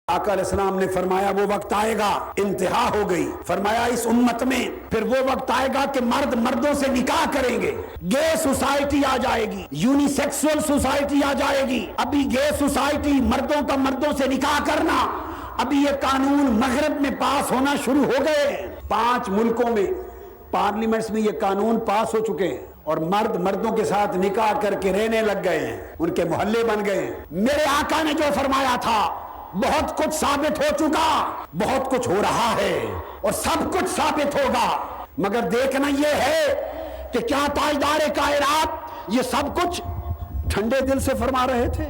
آقا علیہ السلام نے فرمایا وہ وقت آئے گا، انتہا ہو گئی، فرمایا اس امت میں پھر وہ وقت آئے گا کہ مرد مردوں سے نکاح کریں گے، گے سوسائٹی آ جائے گی، یونی سیکسول سوسائٹی آ جائے گی۔ ابھی گے سوسائٹی، مردوں کا مردوں سے نکاح کرنا، ابھی یہ قانون مغرب میں پاس ہونا شروع ہو گئے ہیں۔ 5 ملکوں میں پارلیمنٹس میں یہ قانون پاس ہو چکے ہیں، اور مرد مردوں کے ساتھ نکاح کر کے رہنے لگ گئے ہیں، ان کے محلے بن گئے ہیں۔ میرے آقا نے جو فرمایا تھا بہت کچھ ثابت ہو چکا، بہت کچھ ہو رہا ہے، اور سب کچھ ثابت ہوگا، مگر دیکھنا یہ ہے کہ کیا تاجدار کائنات یہ سب کچھ ٹھنڈے دل سے فرما رہے تھے؟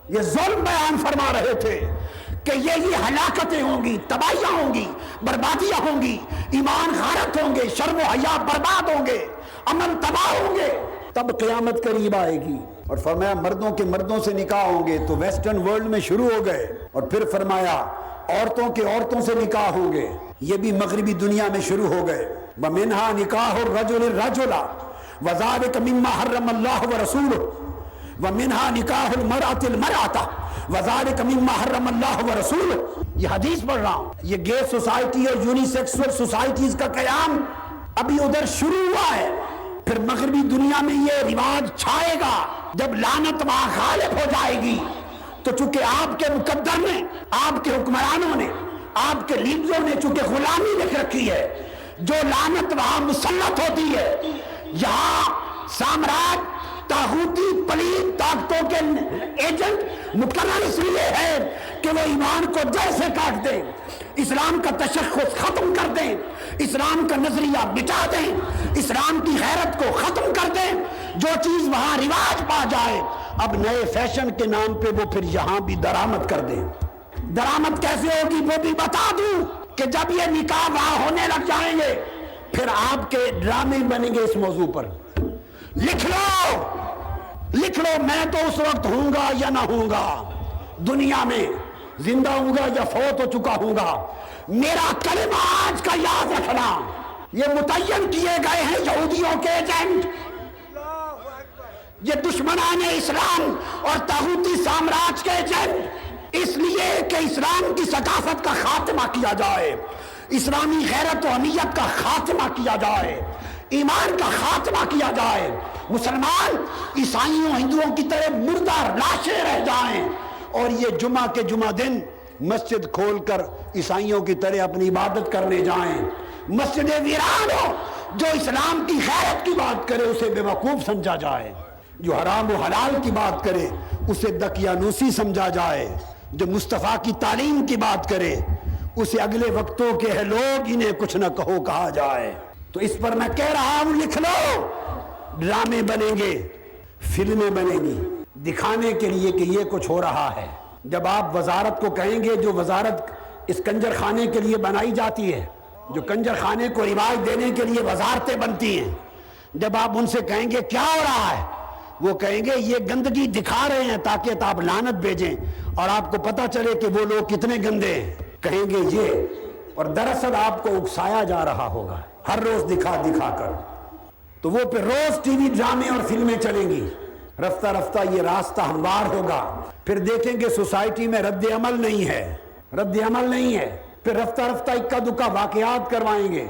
یہ ظلم بیان فرما رہے تھے کہ یہ ہلاکتیں ہوں گی، تباہیاں ہوں گی، بربادیاں ہوں گی، ایمان غارت ہوں گے، شرم و حیا برباد ہوں گے، امن تباہ ہوں گے، تب قیامت قریب آئے گی۔ اور فرمایا مردوں کے مردوں سے نکاح ہوں گے تو ویسٹرن ورلڈ میں شروع ہو گئے، اور پھر فرمایا عورتوں کے عورتوں سے نکاح ہوں گے، یہ بھی مغربی دنیا میں شروع ہو گئے۔ وَمِنْهَا نِكَاحُ الرَّجُلِ الرَّجُلَ وَذَلِكَ مِمَّا حَرَّمَ اللَّهُ وَرَسُولُهُ وَمِنْهَا نِكَاحُ الْمَرْأَةِ الْمَرْأَةَ وَذَلِكَ مِمَّا حَرَّمَ اللَّهُ وَرَسُولُهُ۔ یہ حدیث پڑھ رہا ہوں۔ یہ گے سوسائٹی اور یونی سیکسول سوسائٹیز کا قیام ابھی ادھر شروع ہوا ہے، پھر مغربی دنیا میں یہ رواج چھائے گا۔ جب لعنت وہاں غالب ہو جائے گی تو چونکہ آپ کے مقدر نے، آپ کے حکمرانوں نے، آپ کے لیڈروں نے چونکہ غلامی لکھ رکھی ہے، جو لعنت وہاں مسلط ہوتی ہے، یہاں سامراج طاغوتی پلید طاقتوں کے ایجنٹ مقرر اس لیے ہے کہ وہ ایمان کو جڑ سے کاٹ دیں، اسلام کا تشخص ختم کر دیں، اسلام کا نظریہ مٹا دیں، اسلام کی غیرت کو ختم کر دیں۔ جو چیز وہاں رواج پا جائے اب نئے فیشن کے نام پہ وہ پھر یہاں بھی درآمد کر دیں۔ درآمد کیسے ہوگی وہ بھی بتا دوں کہ جب یہ نکاح وہاں ہونے لگ جائیں گے پھر آپ کے ڈرامے بنیں گے اس موضوع پر۔ لکھ لو میں تو اس وقت ہوں گا یا نہ ہوں گا، دنیا میں زندہ ہوں گا یا فوت ہو چکا ہوں گا، میرا کلمہ آج کا یاد رکھنا۔ یہ متعین کیے گئے ہیں یہودیوں کے ایجنٹ، یہ دشمنان اسلام اور طاغوتی سامراج کے ایجنٹ، اس لیے کہ اسلام کی ثقافت کا خاتمہ کیا جائے، اسلامی غیرت و حمیت کا خاتمہ کیا جائے، ایمان کا خاتمہ کیا جائے، مسلمان عیسائیوں ہندوؤں کی طرح مردہ لاشیں رہ جائیں، اور یہ جمعہ کے جمعہ دن مسجد کھول کر عیسائیوں کی طرح اپنی عبادت کرنے جائیں، مسجد ویران ہو، جو اسلام کی غیرت کی بات کرے اسے بے وقوف سمجھا جائے، جو حرام و حلال کی بات کرے اسے دقیانوسی سمجھا جائے، جو مصطفیٰ کی تعلیم کی بات کرے اسے اگلے وقتوں کے ہے لوگ انہیں کچھ نہ کہو کہا جائے۔ تو اس پر میں کہہ رہا ہوں لکھ لو، ڈرامے بنیں گے، فلمیں بنیں گی دکھانے کے لیے کہ یہ کچھ ہو رہا ہے۔ جب آپ وزارت کو کہیں گے، جو وزارت اس کنجر خانے کے لیے بنائی جاتی ہے، جو کنجر خانے کو رواج دینے کے لیے وزارتیں بنتی ہیں، جب آپ ان سے کہیں گے کیا ہو رہا ہے، وہ کہیں گے یہ گندگی دکھا رہے ہیں تاکہ آپ لعنت بھیجیں اور آپ کو پتہ چلے کہ وہ لوگ کتنے گندے ہیں، کہیں گے یہ، اور دراصل آپ کو اکسایا جا رہا ہوگا ہر روز دکھا کر، تو وہ پھر روز ٹی وی ڈرامے اور فلمیں چلیں گی، رفتہ رفتہ یہ راستہ ہموار ہوگا، پھر دیکھیں گے سوسائٹی میں رد عمل نہیں ہے، پھر رفتہ رفتہ اکا دکا واقعات کروائیں گے،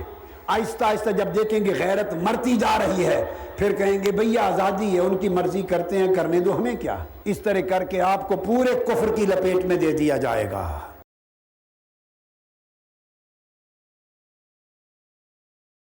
آہستہ آہستہ جب دیکھیں گے غیرت مرتی جا رہی ہے پھر کہیں گے بھئی آزادی ہے، ان کی مرضی کرتے ہیں، کرنے دو، ہمیں کیا۔ اس طرح کر کے آپ کو پورے کفر کی لپیٹ میں دے دیا جائے گا۔